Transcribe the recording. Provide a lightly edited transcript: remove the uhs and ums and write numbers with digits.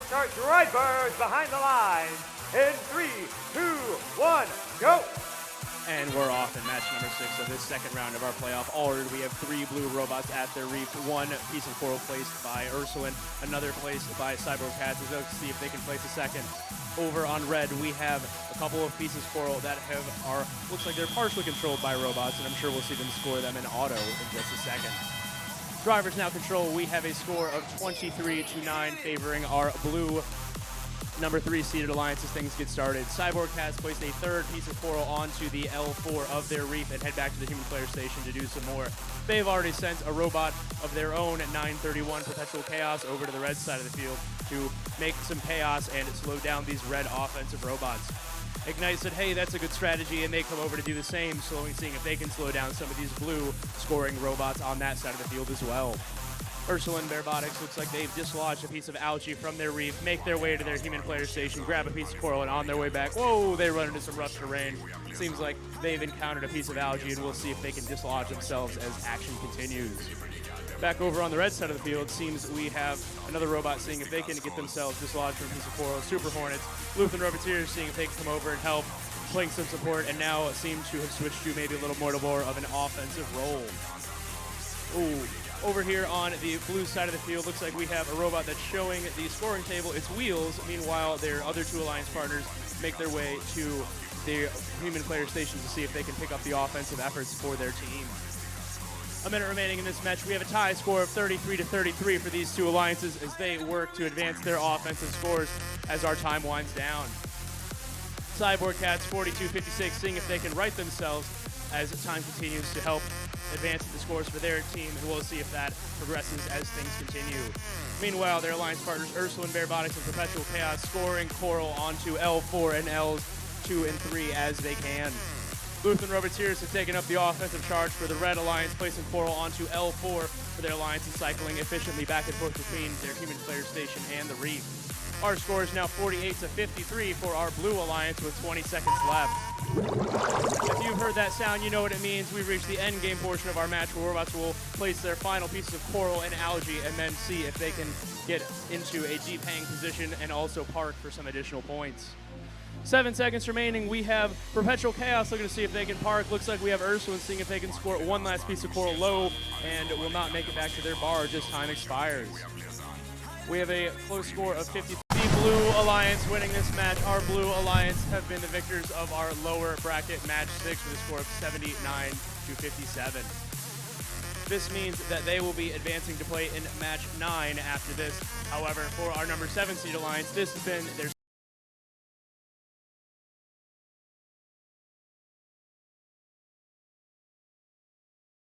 start drivers behind the line. In 3, 2, 1, go! And we're off in match number 6 of this second round of our playoff order. We have 3 blue robots at their reef, 1 piece of coral placed by Ursulin, another placed by Cyborg Cats. Let's see if they can place a second. Over on red, we have a couple of pieces of coral that looks like they're partially controlled by robots, and I'm sure we'll see them score them in auto in just a second. Drivers now control. We have a score of 23-9 favoring our blue number 3 seeded alliance as things get started. Cyborg Cats placed a 3rd piece of coral onto the L4 of their reef and head back to the human player station to do some more. They've already sent a robot of their own at 931 Perpetual Chaos over to the red side of the field to make some chaos and slow down these red offensive robots. Ignite said, hey, that's a good strategy, and they come over to do the same, seeing if they can slow down some of these blue scoring robots on that side of the field as well. Ursulin Robotics looks like they've dislodged a piece of algae from their reef, make their way to their human player station, grab a piece of coral, and on their way back, whoa, they run into some rough terrain. Seems like they've encountered a piece of algae, and we'll see if they can dislodge themselves as action continues. Back over on the red side of the field, seems we have another robot seeing if they can get themselves dislodged from a piece of coral. Super Hornets, Luthen Roboteers seeing if they can come over and help, playing some support, and now seem to have switched to maybe a little more of an offensive role. Ooh. Over here on the blue side of the field, looks like we have a robot that's showing the scoring table its wheels. Meanwhile, their other 2 alliance partners make their way to the human player station to see if they can pick up the offensive efforts for their team. A minute remaining in this match. We have a tie score of 33-33 for these 2 alliances as they work to advance their offensive scores as our time winds down. Cyborg Cats 42-56, seeing if they can right themselves as time continues to help advance the scores for their team, and we'll see if that progresses as things continue. Meanwhile, their alliance partners Ursulin Robotics and Perpetual Chaos scoring coral onto L4 and Ls 2 and 3 as they can. Luthen Roboteers have taken up the offensive charge for the red alliance, placing coral onto L4 for their alliance and cycling efficiently back and forth between their human player station and the reef. Our score is now 48-53 for our blue alliance with 20 seconds left. If you've heard that sound, you know what it means. We've reached the end game portion of our match where robots will place their final pieces of coral and algae and then see if they can get into a deep hang position and also park for some additional points. 7 seconds remaining. We have Perpetual Chaos looking to see if they can park. Looks like we have Ursulin seeing if they can score 1 last piece of coral low and will not make it back to their barge as time expires. We have a close score of 50. The Blue Alliance winning this match. Our Blue Alliance have been the victors of our lower bracket match 6 with a score of 79-57. This means that they will be advancing to play in match 9 after this. However, for our number 7 seed alliance, this has been their